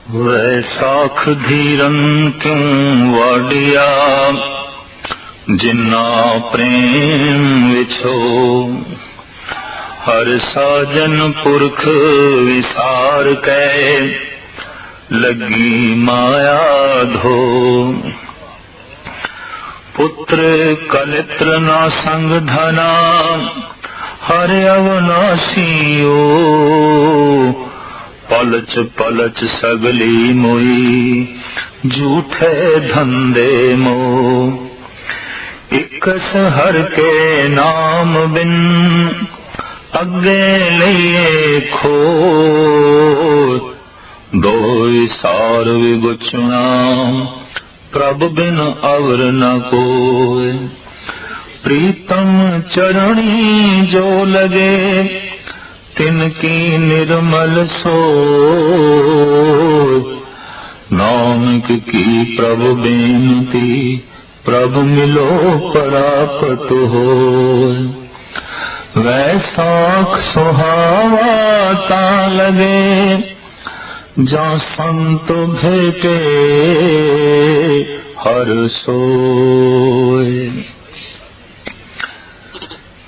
वैसाख धीरन क्यों वाडिया, जिन्ना प्रेम विछो। हर साजन पुरख विसार कै, लगी माया धो। पुत्र कलित्र ना संग धना, हर अवनाशियो। पलच पलच सगली मोई, झूठे धंधे मोह। इकस हर के नाम बिन, अगे लिए खो। दो सार विगुचना, प्रभ बिन अवर न कोय। प्रीतम चरणी जो लगे, तिनकी निर्मल सोय। नानक की प्रभु बेनती, प्रभु मिलो परापत होय। वैसाख सुहावा ता लगे, जा संत भेटे हर सोय।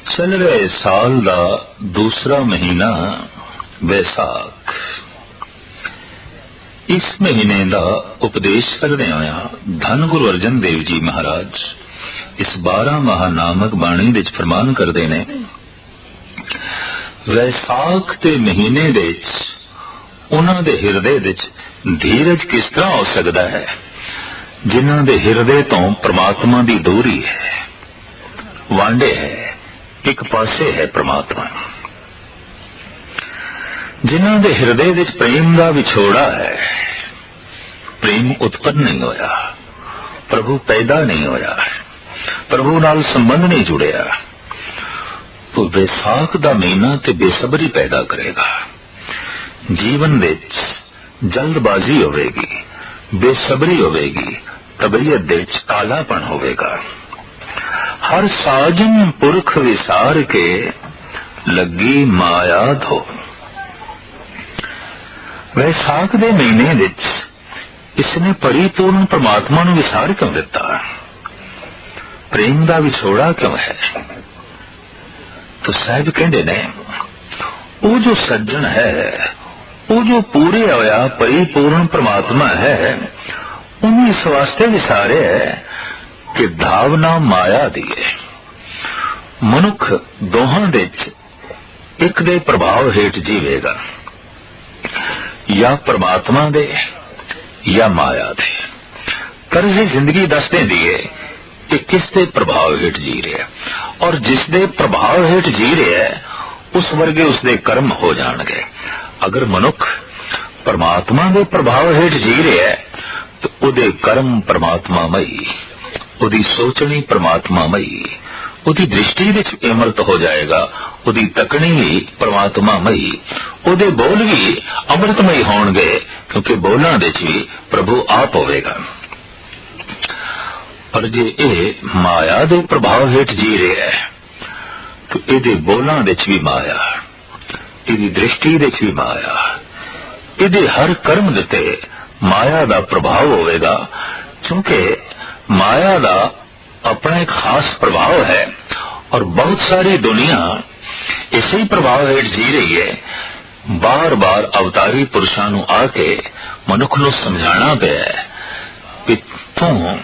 चल रहे साल दा दूसरा महीना वैसाख। इस महीने का उपदेश करदे होया धन गुरु अर्जन देव जी महाराज इस 12 माह नामक बाणी विच फरमान करते ने, वैसाख के महीने दे उन्हां दे हिरदे विच धीरज किस तरह हो सकता है, जिन्हां दे हिरदे तो परमात्मा की दूरी है, वांडे है, एक पासे है परमात्मा। जिन्हां दे हिरदे विच प्रेम का विछोड़ा है, प्रेम उत्पन्न नहीं होया, प्रभु पैदा नहीं होया, प्रभु नाल संबंध नहीं जुड़िया, तो वैसाख का महीना ते बेसब्री पैदा करेगा। जीवन विच जल्दबाजी होवेगी, बेसब्री होवेगी, तबीयत विच कालापन होवेगा। हर साजन पुरख विसार के, लगी माया धो। वैसाख दे महीने विच इसने परिपूर्ण परमात्मा नूं विसार क्यों दिता? प्रेम का विछोड़ा क्यों है? तो साहब कहते ने, वो जो सज्जन है, वो जो पूरे होया परिपूर्ण परमात्मा है, उन्हें इस वास्ते विसारे है कि धावना माया दी है। मनुख दोहां दे एक दे प्रभाव हेठ जीवेगा, या परमात्मा दे या माया दे। कर्ज जिंदगी दस देंदी है कि किस दे प्रभाव हेठ जी रहा है, और जिस दे प्रभाव हेठ जी रहा है उस वर्गे उसदे कर्म हो जाणगे। अगर मनुख परमात्मा दे प्रभाव हेठ जी रहा है तो उहदे कर्म परमात्मामई, उहदी सोचनी परमात्मामई, उहदी दृष्टि विच अमृत हो जाएगा, उहदी तकनी भी परमात्मामई, उहदे बोल भी अमृतमई होणगे, क्योंकि बोलां विच भी प्रभु आप होवेगा। पर जे ए माया दे प्रभाव हेठ जी रहा है तो इहदे बोलां विच भी माया, इहदी दृष्टि विच भी माया, इहदे हर कर्म दे माया दा प्रभाव होवेगा। क्योंकि माया दा अपना एक खास प्रभाव है, और बहुत सारी दुनिया इसी प्रभाव हेठ जी रही है। बार बार अवतारी पुरुषां नूं आके मनुख नूं समझाना पिया कि तू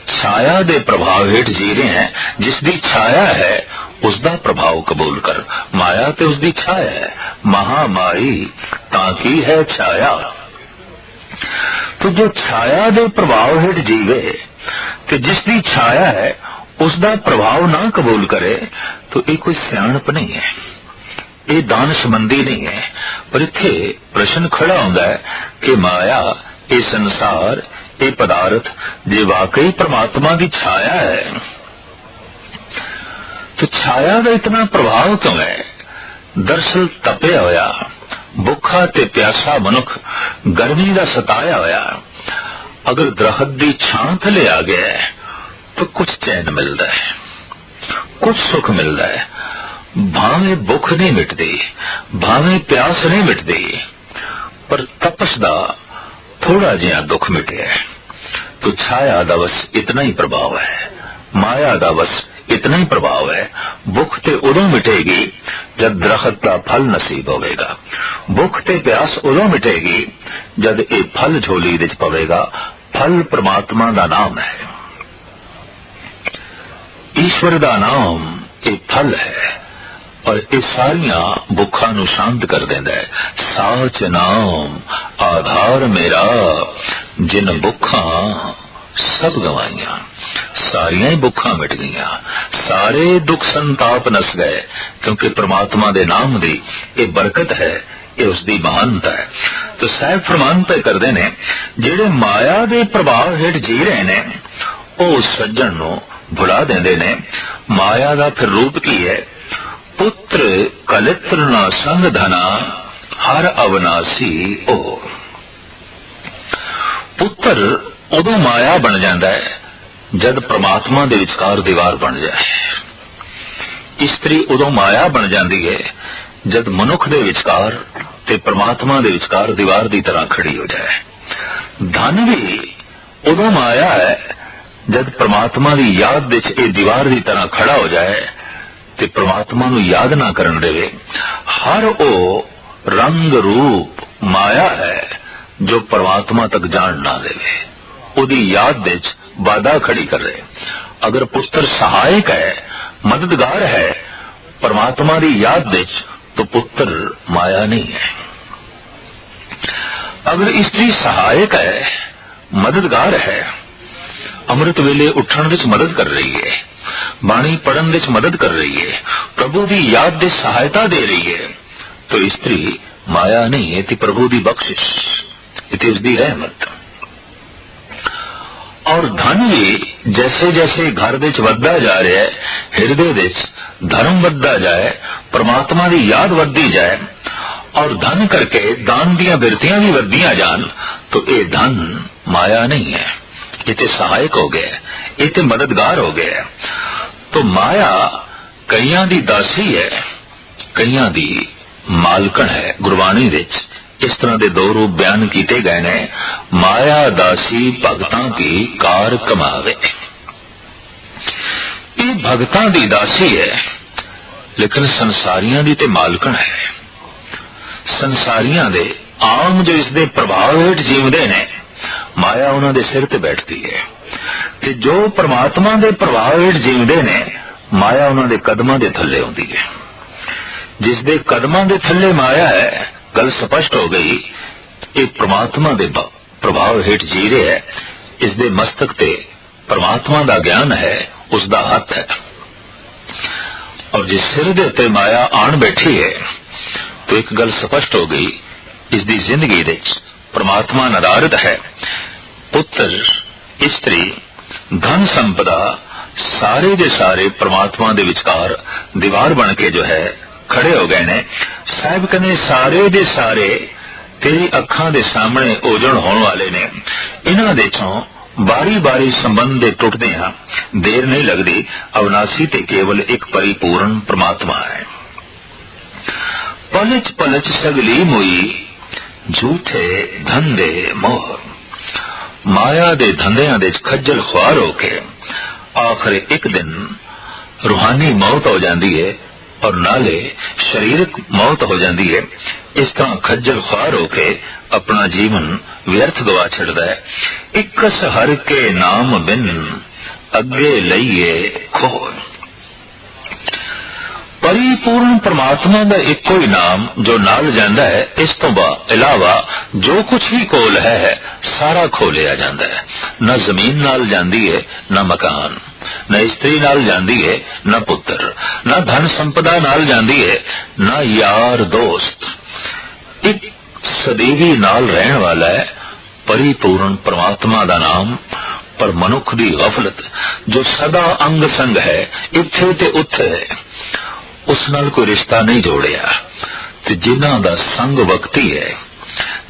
छाया दे प्रभाव हेठ जी रहे हैं, जिसदी छाया है उसका प्रभाव कबूल कर। माया ते उसकी छाया है, महामारी ताकी है छाया। तो जो छाया दे प्रभाव हेठ जीवे, तो जिसकी छाया है उसका प्रभाव ना कबूल करे, तो ये कोई सियाणप नहीं है, ये दानशमंदी नहीं है। पर इत्थे प्रश्न खड़ा होता है कि माया, ये संसार, ये पदार्थ जे वाकई परमात्मा की छाया है, तो छाया का इतना प्रभाव क्यों है? दरअसल तपया होया, भुखा ते प्यासा मनुख गर्मी का सताया होया, अगर दरखत की छां थले आ गया है तो कुछ चैन मिलता है, कुछ सुख मिलता है। भावे भुख नहीं मिटती, भावे प्यास नहीं मिटती, पर तपस दा थोड़ा जिहा दुख मिटे तो छाया दा बस इतना ही प्रभाव है, माया दा बस इतना ही प्रभाव है। भुख ते उदों मिटेगी जब दरख्त का फल नसीब होवेगा, भुख ते प्यास उदों मिटेगी जब ये फल झोली विच पवेगा। फल परमात्मा दा नाम है, ईश्वर दा नाम ये फल है और ये सारिया भुखा नू शांत कर देंदा है। साच नाम आधार मेरा जिन भुखा सब गवाइया, सारिया ही भुखा मिट गईया, सारे दुख संताप नस गए, क्योंकि परमात्मा दे नाम दी ये बरकत है, ये उसकी महानता है। तो साहब फरमान पे करते ने जेड़े माया दे प्रभाव हेठ जी रहे ने वो सज्जन नू भुला देंदे ने। माया दा फिर रूप की है, पुत्र कलित्र ना संग धना हर अविनाशी ओ। पुत्र उदों माया बन जाता है जद परमात्मा दे विचकार दीवार बन जाए। स्त्री उदों माया बन जाती है जद मनुख दे विचकार ते परमात्मा दे विचकार दीवार दी तरह खड़ी हो जाए। धन भी उदों माया है जद परमात्मा दी याद विच ये दीवार दी तरह खड़ा हो जाए ते परमात्मा नू याद ना करन देवे। हर ओ रंग रूप माया है जो परमात्मा तक जान ना देवे, उदी याद विच बाधा खड़ी कर रहे। अगर पुत्र सहायक है, मददगार है परमात्मा दी याद विच, तो पुत्र माया नहीं है। अगर स्त्री सहायक है, मददगार है, अमृत वेले उठण विच मदद कर रही है, बाणी पढ़न विच मदद कर रही है, प्रभु दी याद दे सहायता दे रही है, तो स्त्री माया नहीं है, प्रभु दी बख्शिश, इति उसदी रहमत। और धन भी जैसे जैसे घर विच वधदा जा रहा है, हृदय विच धर्म वधदा जाए, परमात्मा दी याद वधदी जाए और धन करके दान दियां बिरतियां भी वधदियां जान, तो ये धन माया नहीं है, ये सहायक हो गया, ये मददगार हो गया। तो माया कईयां दी दासी है, कईयां दी मालकन है। गुरबाणी विच इस तरह के दो रूप बयान किए गए ने। माया दासी भगतां की कार कमावे। ये भगतां दी दासी है, लेकिन संसारियां दी ते मालकन है। संसारियां दे आम जो इसके प्रभाव हेठ जीवदे ने, माया उन्हां दे सिर ते बैठती है, ते जो परमात्मा दे प्रभाव हेठ जीवदे ने, माया उन्हां दे कदमां दे थल्ले होंदी है। जिस दे कदमां दे थल्ले माया है, गल स्पष्ट हो गई, ये परमात्मा दे प्रभाव हेठ जी रहे है, इस दे मस्तक ते परमात्मा दा ज्ञान है, उसदा हथ है। और जिस सिर दे उत्ते माया आन बैठी है, तो एक गल स्पष्ट हो गई, इसदी जिंदगी विच परमात्मा नदारद है। पुत्र, स्त्री, धन संपदा सारे दे सारे परमात्मा दे विचकार दीवार बन के जो है खड़े हो गए ने। साहिब कहने सारे दे सारे तेरी अखां दे सामने ओजड़ होने वाले ने। इन्हां दे चों बारी बारी संबंध दे टुटदे हां, देर नहीं लगदी। अविनाशी ते केवल एक परिपूर्ण परमात्मा है। पलच पलच सगली मोई झूठे धंधे मोह। माया दे धंधियां दे खज्जल खुआर होके आखिर एक दिन रूहानी मौत हो जाती है और नाले शरीरक मौत हो जाती है। इस तरह खज्जल खुआर होके अपना जीवन व्यर्थ गवा छड़दा है। इकस हर के नाम बिन अगे लईए खोल। परिपूर्ण परमात्मा का एको ही नाम जो नाल जांदा है, इस तो इलावा जो कुछ भी कोल है सारा खो लिया जाता है। न जमीन नाल जांदी है, न मकान, न स्त्री नाल जांदी है, न पुत्र, न धन संपदा नाल जांदी है, न यार दोस्त। एक सदैवी नाल रहने वाला है परिपूर्ण परमात्मा का नाम। पर मनुख की गफलत जो सदा अंग संग है, इत्थे ते उत्थे है, उस नाल कोई रिश्ता नहीं जोड़िया। ते जिन्हां दा संग वक्ती है,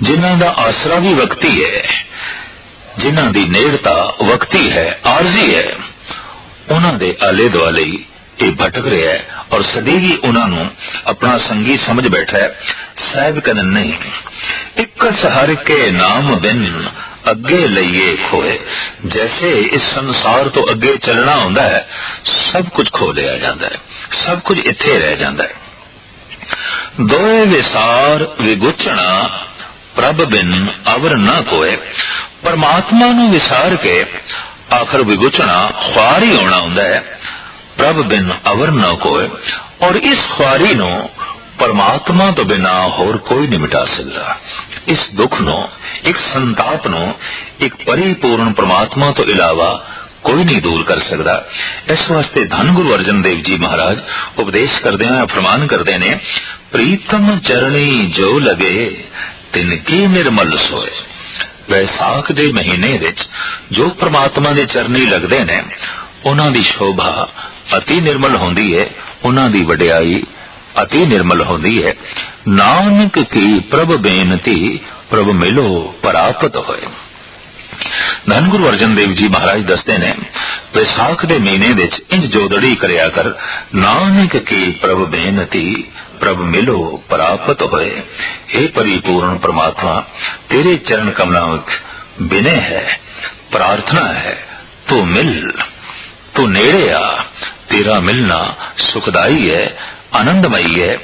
जिन्हां दा आसरा भी वक्ती है, जिन्हां दी नेड़ता वक्ती है, आरजी है, उन्हां दे आले दुआले ये भटक रहा है और सदैवी उन्होंने अपना संगी समझ बैठा है। साहिब कहते नहीं, इकस हर के नाम बिन अगे लईए खोए। जैसे इस संसार तो अगे चलना होंदा है, सब कुछ खो लिया जाता है, सब कुछ इत्थे रह जाता है। दोए विसार विगुचना प्रभ बिन अवर न कोए। परमात्मा नू विसार के आखिर विगुचना ख्वार ही होना होंदा है, प्रभ बिन अवर न कोए। और इस ख्वारी नू परमात्मा तो बिना होर कोई नहीं मिटा सकता। इस दुख नो, एक संताप नो, एक परिपूर्ण परमात्मा तो इलावा कोई नहीं दूर कर सकता। इस वास्ते धन गुरु अर्जन देव जी महाराज उपदेश करदे हैं, फरमान करदे ने, प्रीतम चरणी जो लगे तिनकी निर्मल सोए। वैसाख दे महीने विच जो परमात्मा दे चरणी लगदे ने, उन्हां दी शोभा अति निर्मल होंदी है, उन्हां दी वडियाई अति निर्मल होंदी है। नानक की प्रभ बेनती प्रभ मिलो परापत होए। धन गुरु अर्जन देव जी महाराज दसते ने, वैसाख दे महीने विच इंज जोदड़ी करया कर, नानक की प्रभ बेनती प्रभ मिलो परापत होए। हे परिपूर्ण परमात्मा, तेरे चरण कमलों में विनय है, प्रार्थना है, तू मिल, तू नेड़े आ। तेरा मिलना सुखदाई है, आनंदमयी है।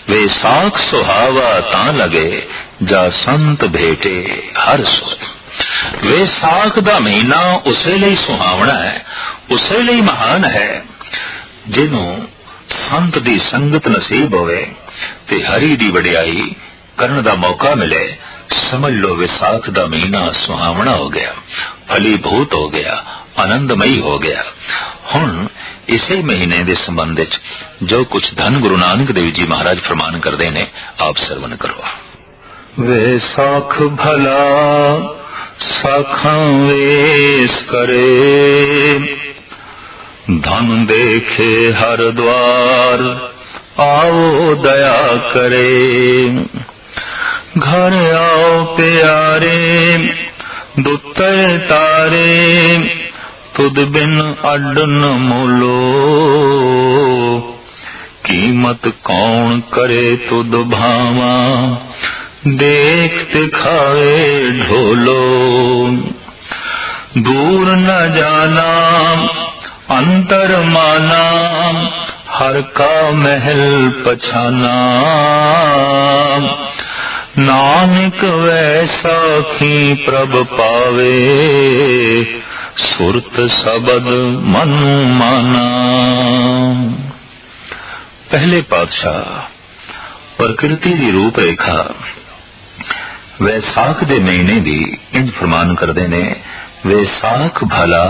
वैसाख सुहावा तां लगे जा संत भेटे हर सोए। वैसाख दा महीना उसे लिए सुहावना है, उसे लिए महान है, जिन्हों संत दी संगत नसीब होवे ते हरि दी वडियाई करन दा मौका मिले। समझ लो वैसाख दा महीना सुहावना हो गया, फलीभूत हो गया, आनंदमयी हो गया। हुण इसे महीने दे संबंध विच जो कुछ धन गुरु नानक देव जी महाराज फरमान करदे ने, आप सरवण करो। वैसाख भला साखां वेस करे, धन देखे हर द्वार आओ दया करे। घर आओ प्यारे दुत्ते तारे, तुद बिन अड न मोलो। कीमत कौन करे तुद भावा, देखते खावे ढोलो। दूर न जाना अंतर माना, हर का महल पछाना। नानक वैसाखी प्रभ पावे, सुरत सबद मन माना। पहले पातशाह प्रकृति की रूप रेखा वैसाख दे महीने दी इंज फरमान करदे ने, वैसाख भला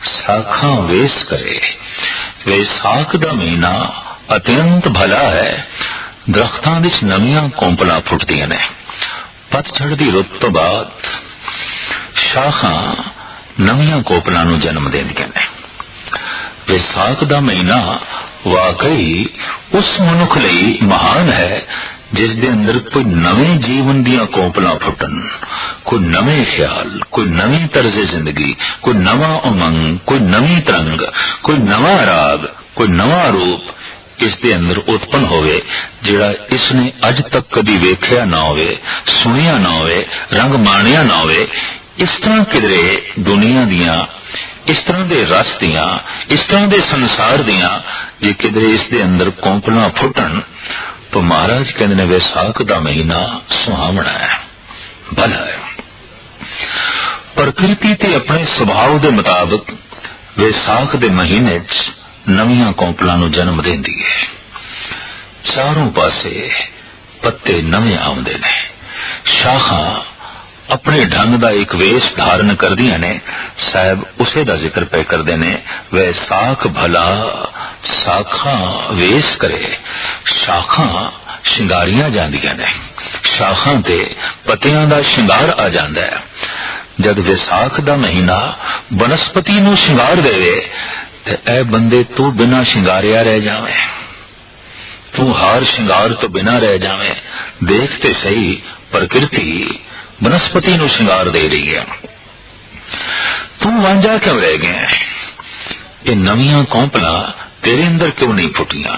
साखां वेस करे। वैसाख दा महीना अत्यंत भला है। दरख्तां विच नवीआं कौंपलां फुटदियां ने। पतझड़ दी रुत तो बाद शाखां नवीआं कोपलां नूं जन्म देंदियां ने। वैसाख दा महीना वाकई उस मनुख लई महान है जिस दे अंदर कोई नवें जीवन दियां कोंपलां फुटन, कोई नवें ख्याल, कोई नवी तर्ज जिंदगी, कोई नवा उमंग, कोई नवी तरंग, कोई नवा राग, कोई नवा रूप इस दे अंदर उत्पन्न होवे, जिहड़ा इसने अज तक कदी वेख्या ना होवे, सुनिया ना होवे, रंग माणिया ना होवे। इस तरह किधरे दुनिया दियां, इस तरह दे रस दियां, इस तरह दे संसार दियां जे किधरे इस दे अंदर कौंपलां फुटन, तो महाराज कहते ने वैसाख दा महीना सुहावना है, भला है। प्रकृति ते अपने स्वभाव दे मुताबिक वैसाख दे महीने च नवीआं कौंपलां नूं जन्म देंदी है। चारों पासे पत्ते नवे आउंदे ने, शाखां अपने ढंग दा एक वेश धारण करदियां ने। साहब उसे दा जिक्र पे करदे ने, वैसाख भला साखां वेश करे। शाखां शिंगारियां जांदियां ने, शाखां ते पत्तियां दा शिंगार आ जांदा है। जद वैसाख दा महीना बनस्पति नूं शिंगार देवे ते ऐ बंदे तू बिना शिंगारिया रह जावे, तू हार शिंगार तो बिना रह जावे। देखते सही प्रकृति बनस्पति नूं शिंगार दे रही है, तू वांझा क्यों रह गया? ये नवीआं कौंपलां तेरे अंदर क्यों नहीं फुटियां?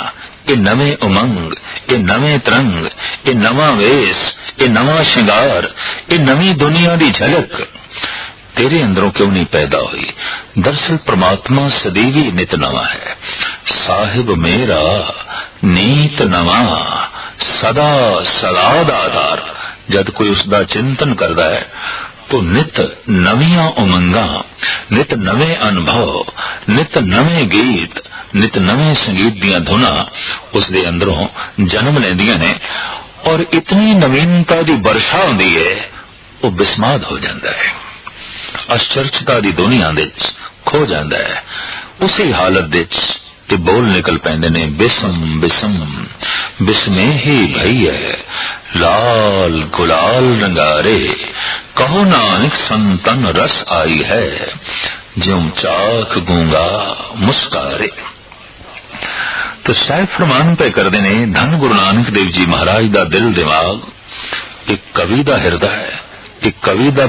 ये नवे उमंग, ये नवे तरंग, ये नवा वेश, ये नवा श्रृंगार, ये नवी दुनिया की झलक तेरे अंदरों क्यों नहीं पैदा हुई? दरअसल परमात्मा सदैवी नित नवा है। साहिब मेरा नीत नवा सदा सदा दा आधार। जद कोई उसका चिंतन करता है तो नित नवियां उमंगा, नित नवे अनुभव, नित नवे गीत, नित नवे संगीत दियां धुना उसके अंदरों जन्म लेंदियां ने और इतनी नवीनता की वर्षा होती है वो बिस्माद हो जाता है, आश्चर्यता की दुनिया दे खो जाता है। उसी हालत दे ते बोल निकल पैंदे ने बिसम बिसम बिस्मे ही भई है लाल गुलाल रंगारे, कहो नानक संतन रस आई है ज्यों चाख गूंगा मुस्कारे। तो शायद फरमान पे कर देने धन गुरु नानक देव जी महाराज दा दिल दिमाग एक कवि दा हृदय है, एक कवि दा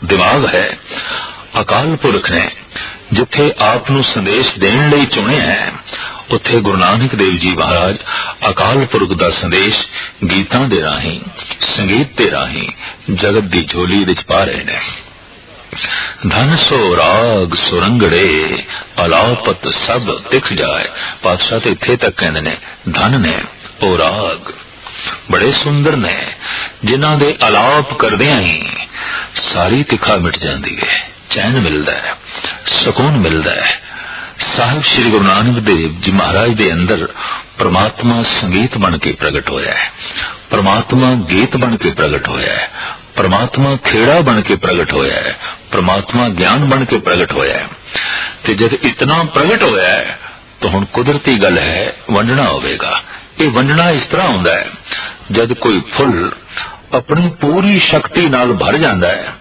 दिमाग है। अकाल पुरख ने जिथे आप नू संदेश देने लई चुने है उत्थे गुरु नानक देव जी महाराज अकाल पुरख दा संदेश गीतां दे राही, संगीत दे राही जगत दी झोली विच पा रहे ने। धन सो राग सुरंगड़े अलापत सब दिख जाए। पातशाह तो इत्थे तक कहंदे ने धन ने ओ राग बड़े सुंदर ने जिन्हां दे अलाप करदियां ही सारी तिखा मिट जाती है, चैन मिलता है, सुकून मिलता है। साहिब श्री गुरु नानक देव जी महाराज दे अंदर परमात्मा संगीत बन के प्रगट होया है, परमात्मा गीत बन के प्रगट होया है, परमात्मा खेड़ा बन के प्रगट होया है, परमात्मा ज्ञान बन के प्रगट होया है। ते जब इतना प्रगट होया है तो हुण कुदरती गल है वंडना होवेगा। ये वंडना इस तरह होंदा है जब कोई फुल अपनी पूरी शक्ति नाल भर जाता है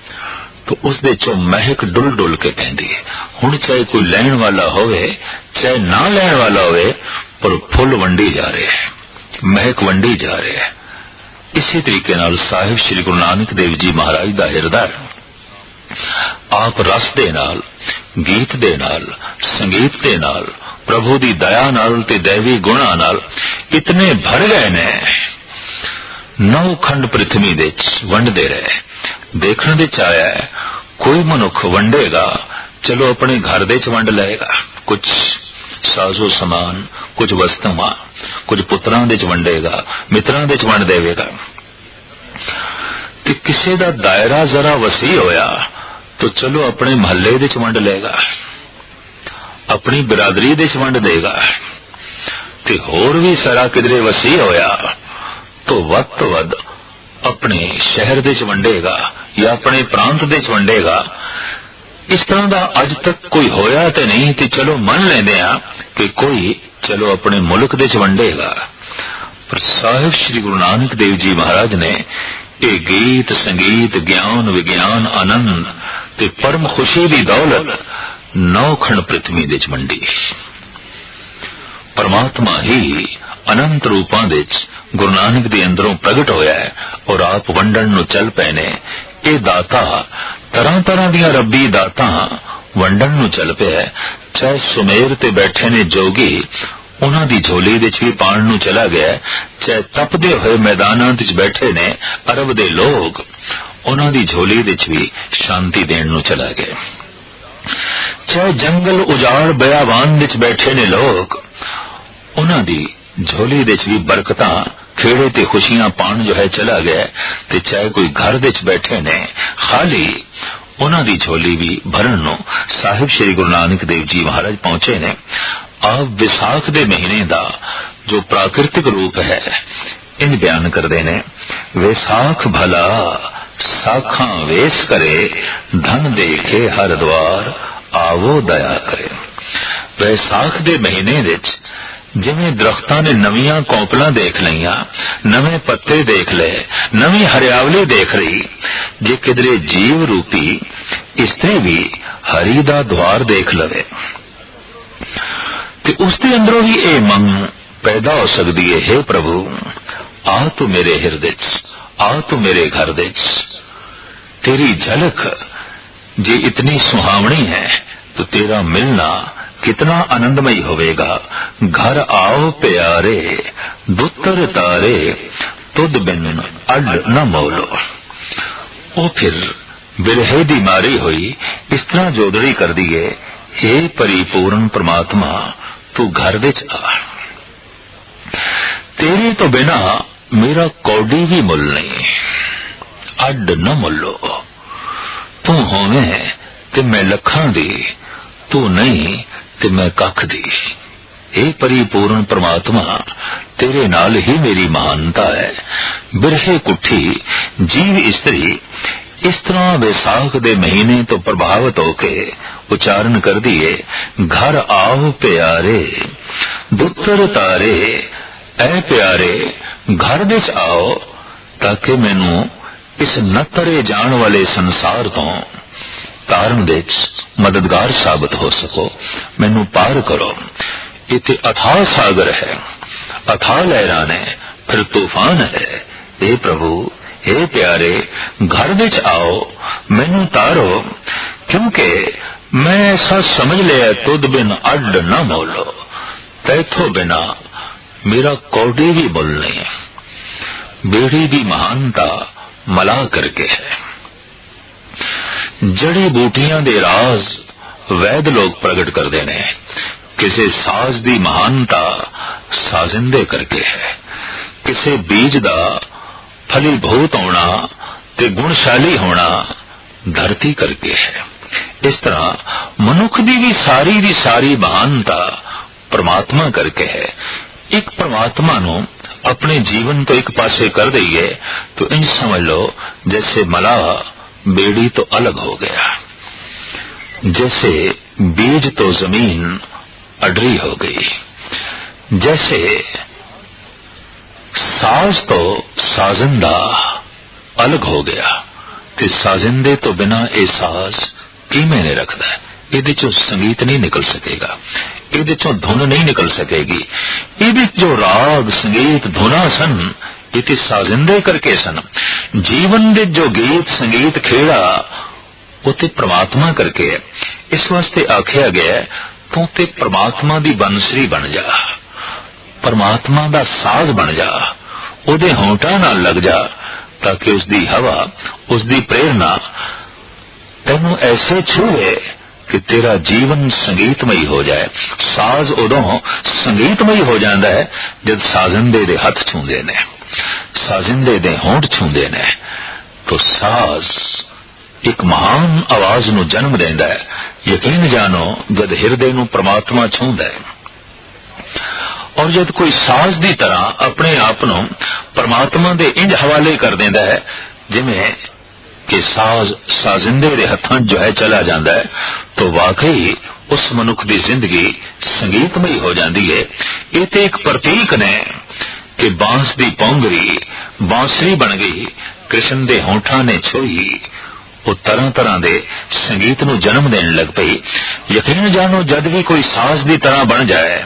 तो उस दे चों महक डुल डुल के पैंदी है। हुण चाहे कोई लैण वाला होवे चाहे ना लैण वाला होवे पर फुल वंडी जा रहे हैं, महक वंडी जा रहे हैं। इसी तरीके नाल साहिब श्री गुरु नानक देव जी महाराज दा हृदय आप रस दे नाल, गीत दे नाल, संगीत दे नाल, प्रभु दी दया नाल ते दैवी गुणा नाल इतने भर गए ने 9 खंड पृथ्वी दे वंडदे रहे। देखने दे आया है कोई मनुख वंडेगा चलो अपने घर दे वंड लेगा, कुछ साजो समान, कुछ वस्तुआं, कुछ पुत्रां दे वंडेगा, मित्रां दे वंड देवेगा। ते किसी दा दायरा जरा वसी होया तो चलो अपने महल्ले दे वंड लेगा, अपनी बिरादरी दे वंड देगा। ते होर भी सारा किधरे वसी होया तो वध तो वध अपने शहर दे वंडेगा या अपने प्रांत दे वंडेगा। इस तरह का अज तक कोई होया तो नहीं, तो चलो मन लेंदे आ कि कोई चलो अपने मुल्क दे वंडेगा। पर साहिब श्री गुरु नानक देव जी महाराज ने ये गीत संगीत ज्ञान विज्ञान आनंद ते परम खुशी दी दौलत 9 खंड पृथ्वी दे वंडी। परमात्मा ही अनंत रूपां दे गुरु नानक दे अंदरों प्रगट होया है और आप वंडन नूं चल पए ने। ये दाता तरह तरह दियां रब्बी दाता वंडन नूं चल पिया। चाहे सुमेर ते बैठे ने जोगी उन्हां दी झोली दे भी पाण नूं चला गया, चाहे तपदे हुए मैदानां विच बैठे ने अरब दे लोग उन्हां दी झोली दे भी शांति देण नूं चला गया, चाहे जंगल उजाड़ बयावान विच बैठे ने लोग उन्हां दी झोली दे भी बरकतां खेड़े ते खुशियां पाण जो है चला गया। ते चाहे कोई घर दे बैठे ने खाली उन्हां दी झोली भी भरन नूं साहिब श्री गुरु नानक देव जी महाराज पहुंचे ने। आप विसाख दे महीने दा जो प्राकृतिक रूप है इन बयान करदे ने। विसाख भला साखां वेस करे, धन देखे हर द्वार आवो दया करे। वैसाख दे महीने विच जिवें दरख्तां ने नवीं कौपलां देख लईआं, नवे पत्ते देख ले, नवी हरियावली देख रही, जे किधरे जीव रूपी इसने भी हरी दा द्वार देख लवे ते उसके अंदरों ही ये मंग पैदा हो सकती है, हे प्रभु आ तू मेरे हृदय च, आ तू मेरे घर दे च। तेरी झलक जे इतनी सुहावनी है तो तेरा मिलना कितना आनंदमयी होवेगा। घर आओ प्यारे दुत्तर तारे, तुद बिन अड न मोलो। वो फिर बिरहे दी मारी हुई इस तरह जोदड़ी कर दिए, हे परिपूर्ण परमात्मा तू घर विच आ, तेरे तो बिना मेरा कौडी भी मुल नहीं, अड न मुलो। तू होवे ते मैं लखां दी, तू नहीं ते मैं कख दी। हे परिपूर्ण परमात्मा तेरे नाल ही मेरी महानता है। बिरहे कुठी जीव इस्त्री इस तरह वैसाख दे महीने तो प्रभावित होके उच्चारण कर दिए, घर आओ प्यारे दुत्तर तारे, ऐ प्यारे घर विच आओ ताकि मैनू इस नतरे जान वाले संसार तो तारण विच मददगार साबित हो सको, मैनू पार करो। इत्थे अथाह सागर है, अथाह लहरां ने, फिर तूफान है। हे प्रभु हे प्यारे घर विच आओ, मैनू तारो, क्योंकि मैं ऐसा समझ लिया तुद बिन अड न मोलो, तैथों बिना मेरा कौडी भी मुल नहीं। बेड़ी दी महानता मला करके है। जड़ी बूटियां दे राज वैद लोग प्रगट करते ने, किसी साज दी महानता साजिंदे करके है, किसी बीज दा फलीभूत होना ते गुणशाली होना धरती करके है। इस तरह मनुख दी भी सारी महानता परमात्मा करके है। एक परमात्मा नु अपने जीवन तो एक पासे कर दईए तो इंज समझ लो जैसे मलाह बेड़ी तो अलग हो गया, जैसे बीज तो जमीन अडरी हो गई, जैसे साज तो साजिंदा अलग हो गया, ते साजिंदे तो बिना ए साज की मैंने रखदा है। इहदे चों संगीत नहीं निकल सकेगा, इहदे चों धुन नहीं निकल सकेगी। इहदे जो राग संगीत धुना सन इते साजिंदे करके सन। जीवन दे जो गीत संगीत खेड़ा उते परमात्मा करके है। इस वास्ते आख्या गया तू ते परमात्मा दी बंसरी बन जा, परमात्मा दा साज बन जा, उहदे होंठां नाल लग जा, ताकि उसदी हवा उसदी प्रेरणा तैनू ऐसे छूए कि तेरा जीवन संगीतमई हो जाए। साज उदों संगीतमई हो जाता है जब साजिंदे दे हथ छूंदे ने, साजिंदे दे होंठ छूंदे ने, तो साज एक महान आवाज नू जन्म देंदा है। यकीन जानो जद हिरदे नू परमात्मा छूंदा है और जद कोई साज दी तरह अपने आप नू परमात्मा दे इंज हवाले कर देंदा है जिवें कि साज साजिंदे दे हथां जो है चला जाता है, तो वाकई उस मनुख दी जिंदगी संगीतमई हो जाती है। ये तो एक प्रतीक ने कि बांस दी पौंगरी बांसुरी बन गई, कृष्ण दे होंठां ने छोई, वो तरह तरह दे संगीत नू जन्म देने लग पई। यकीन जानो जद भी कोई साज दी तरह बन जाए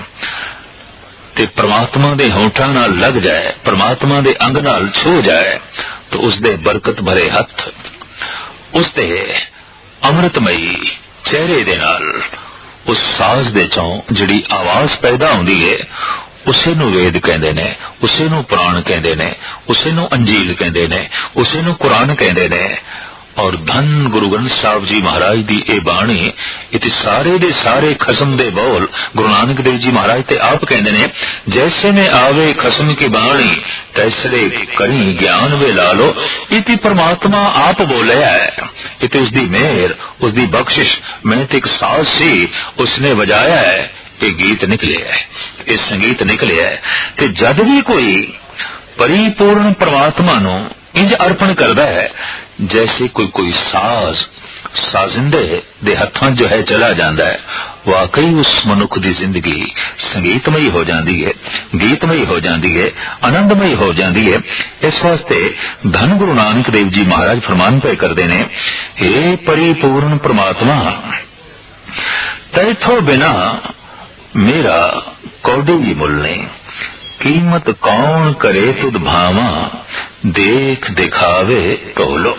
ते परमात्मा दे होंठां नाल लग जाए, परमात्मा दे अंग नाल छू जाए, तो उसदे बरकत भरे हथ उसदे अमृतमयी चेहरे दे नाल उस साज दे चों जिहड़ी आवाज पैदा हुंदी है उसे नू वेद कहंदे ने, उसे नू पुराण कहंदे ने, उसे नू अंजील कहंदे ने, उसे नू कुरान कहंदे ने। और धन गुरु ग्रंथ साहब जी महाराज दी ए बाणी इते सारे दे सारे खसम दे बोल गुरु नानक देव जी महाराज ते आप कहंदे ने, जैसे में आवे खसम की बाणी तैसरे करी ज्ञान वे लालो। इति परमात्मा आप बोलिया है, इते उसदी मेहर उसदी बख्शिश। मैं ते एक साज सी उसने बजाया है, ये गीत निकले है, ये संगीत निकले है। ते जद भी कोई परिपूर्ण परमात्मा नू इंज अर्पण करदा है जैसे कोई साज साजिंदे दे हथां जो है चला जाता है, वाकई उस मनुख दी जिंदगी संगीतमयी हो जाती है, गीतमयी हो जाती है, आनंदमयी हो जाती है। इस वास्ते धन गुरु नानक देव जी महाराज फरमान पे करते ने, हे परिपूर्ण परमात्मा तैथों बिना मेरा कौडी भी मुल नहीं, कीमत कौन करे तुद भावा देख दिखावे तोलो।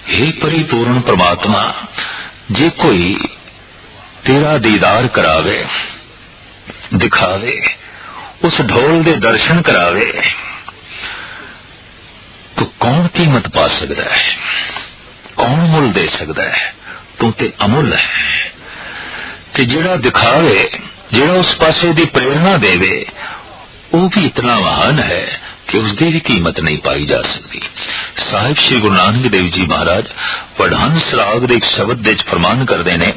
हे परिपूर्ण परमात्मा जे कोई तेरा दीदार करावे दिखावे, उस ढोल दे दर्शन करावे, कौन कीमत पा सकता है, कौन मुल दे सकता है? तू ते अमुल है। ते जिहड़ा दिखावे, जिहड़ा उस पासे दी प्रेरणा देवे, वो भी इतना महान है कि उसकी भी कीमत नहीं पाई जा सकती। साहिब श्री गुरु नानक देव जी महाराज वडहंस राग दे एक शब्द दे फरमान करते ने,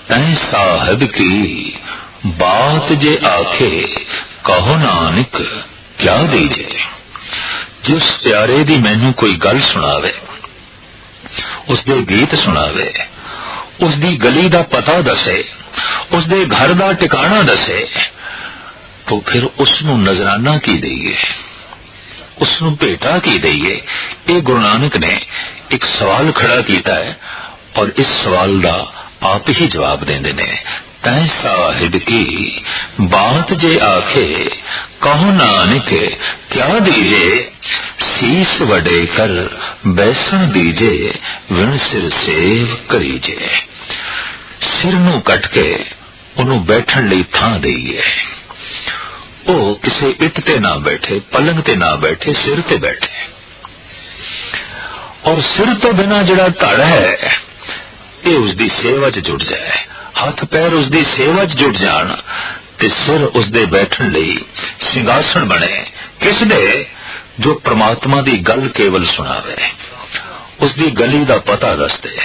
तैं साहिब की बात जे आखे कहो नानक क्या दीजे। जिस प्यारे दी मैनू कोई गल सुनावे, उसदे गीत सुनावे, उसदी गली दा पता दसे, उसदे घर दा टिकाणा दसे, तो फिर उसनू नजराना की दईए, उसनू भेटा की दईए। ये गुरु नानक ने एक सवाल खड़ा किया है और इस सवाल का आप ही जवाब देंदे ने। तैं साहिब की बात जे आखे कहो नानक क्या दीजे, सीस वडे कर बैसन दीजे, विण सिर सेव करीजे। सिर नू कट के उन्हों बैठन लई थां दईए। वो किसी इट ते ना बैठे, पलंग ते ना बैठे, सिर ते बैठे। और सिर तो बिना जिहड़ा धड़ है ये उसकी सेवा च जुड़ जाए, हथ पैर उसकी सेवा च जुड़ जान ते सिर उसदे बैठन लई सिंघासन बने। किस दे? जो परमात्मा दी गल केवल सुनावे, उसकी गली दा पता दस दे,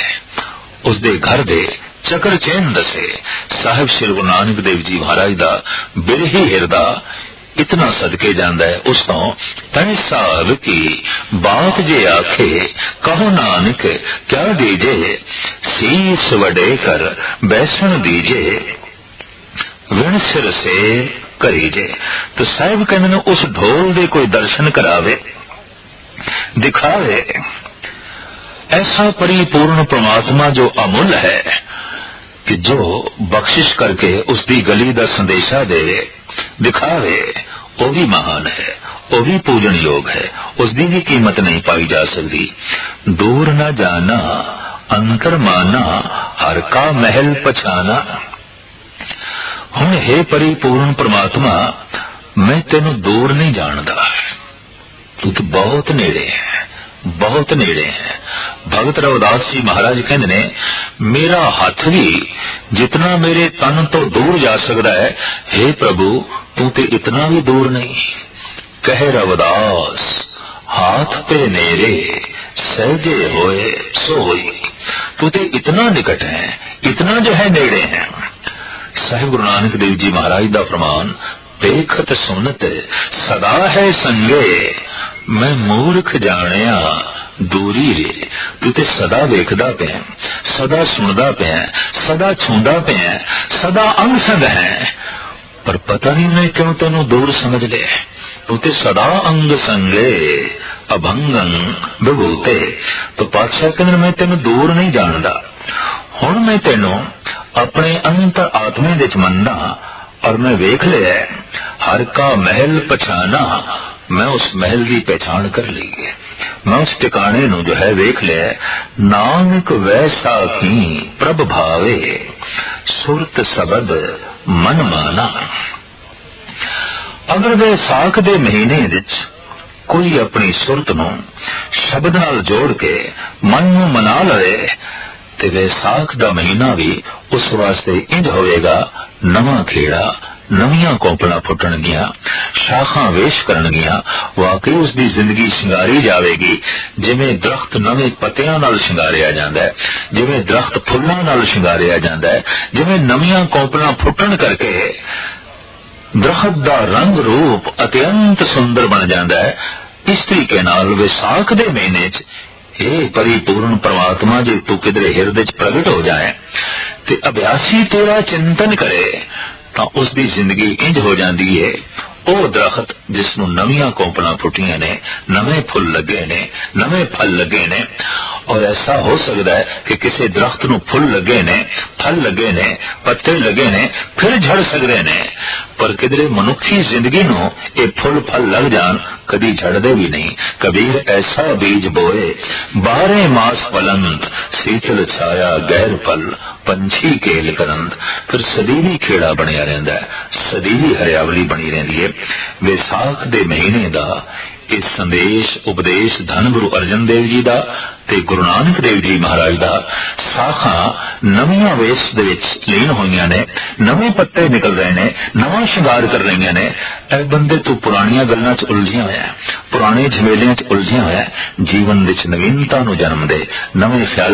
उसदे घर दे चकर चैन दसे। साहिब श्री गुरु नानक देव जी महाराज दा बिरही हिरदा इतना सदके जांदा है उस तो तैं साहिब की बात जे आखे कहो नानक क्या दीजे, सीस वडे कर बैसन दीजे, विण सिर से करीजे। तो साहिब कहने उस ढोल दे कोई दर्शन करावे, दिखावे। ऐसा परिपूर्ण परमात्मा जो अमुल है कि जो बख्शिश करके उसकी गली का संदेशा दे, दिखावे, वो भी महान है, वो भी पूजन योग है, उसकी भी कीमत नहीं पाई जा सकती। दूर न जाना अंतर माना, हर का महल पछाना। हुण हे परिपूर्ण परमात्मा, मैं तेनू दूर नहीं जानदा, तू तो बहुत नेड़े है, बहुत नेड़े है। भगत रविदास जी महाराज कहते ने, मेरा हाथ भी जितना मेरे तन तो दूर जा सकता है, हे प्रभु तू ते इतना भी दूर नहीं। कहे रविदास हाथ पे नेरे सहजे होए सो होई। तू ते इतना निकट है, इतना जो है नेड़े है। साहिब गुरु नानक देव जी महाराज दा फरमान, देखत सुनत सदा है संगे, मैं मूर्ख जानिया दूरी रे। तू ते सदा वेखदा पिया, सदा सुनदा पिया, सदा छूंदा पिया, सदा अंग संग है, पर पता नहीं मैं क्यों तेनू दूर समझ ले। तू ते सदा अंग संगे अभंगं विभूते। तो पातशाह कहते मैं तेनू दूर नहीं जानदा, हुण मैं तेनू अपने अंतर आत्मे दे च मनना और मैं वेख लिया हर का महल पछाना। मैं उस महल की पहचान कर ली है, मैं उस टिकाने नू जो है वेख लिया। नानक वैसा की प्रभ भावे, सुरत सबद मन माना। अगर वैसाख दे महीने विच कोई अपनी सुरत नू शब्द नाल जोड़ के मन नू मना लवे ते वैसाख दा महीना भी उस वास्ते इंज होवेगा, नवा खेड़ा, नवियां कोंपड़ा फुटणगियां, शाखा वेश करनगियां। वाकई उसकी जिंदगी शिंगारी जाएगी, जिवें दरख्त नवे पत्तियां नाल शिंगारिया जांदा है, जिवें दरख्त फुल्लां नाल शिंगारिया जांदा है, जिवें नवियां कोंपड़ा फुटण करके दरख्त दा रंग रूप अत्यंत सुंदर बन जाता है। इस तरीके नाल विसाख दे महीने च हे परिपूर्ण परमात्मा, जे तू किधरे हिरदे च प्रगट हो जाए ते अभ्यासी तेरा चिंतन करे तो उसकी जिंदगी इंज हो जाती है। ਉਹ दरख्त जिसनों नवियां कोंपड़ा फुटिया ने, नवे फुल लगे ने, नवे फल लगे ने। और ऐसा हो सकता है कि किसी दरख्त नूं फुल लगे ने, फल लगे ने, पत्ते लगे ने, फिर झड़ सकते ने, पर किधरे मनुखी जिंदगी नूं ये फुल फल लग जान कदी झड़दे भी नहीं। कबीर ऐसा बीज बोए 12 मास फलंत, शीतल छाया गैर फल पंछी केल करंद। फिर सदीवी खेड़ा बनया रहिंदा है, सदीवी हरियावली बनी रहिंदी है। विसाख दे महीने दा ਇਹ ਸੰਦੇਸ਼ ਉਪਦੇਸ਼ ਧੰਨ ਗੁਰੂ ਅਰਜਨ ਦੇਵ ਜੀ ਦਾ ਤੇ ਗੁਰੂ ਨਾਨਕ ਦੇਵ ਜੀ ਮਹਾਰਾਜ ਦਾ ਸਾਖਾਂ ਨਵੀਆਂ ਵੇਸ਼ ਦੇ ਵਿੱਚ ਲੀਨ ਹੋਈਆਂ ਨੇ, ਨਵੇਂ ਪੱਤੇ ਨਿਕਲ ਰਹੇ ਨੇ, ਨਵਾਂ ਸ਼ਿੰਗਾਰ ਕਰ ਰਹੀਆਂ ਨੇ। ਇਹ ਬੰਦੇ ਤੂੰ ਪੁਰਾਣੀਆਂ ਗੱਲਾਂ 'ਚ ਉਲਝਿਆ ਹੋਇਆ, ਪੁਰਾਣੇ ਝਮੇਲਿਆਂ 'ਚ ਉਲਝਿਆ ਹੋਇਆ। ਜੀਵਨ ਵਿੱਚ ਨਵੀਨਤਾ ਨੂੰ ਜਨਮ ਦੇ, ਨਵੇਂ ਖਿਆਲ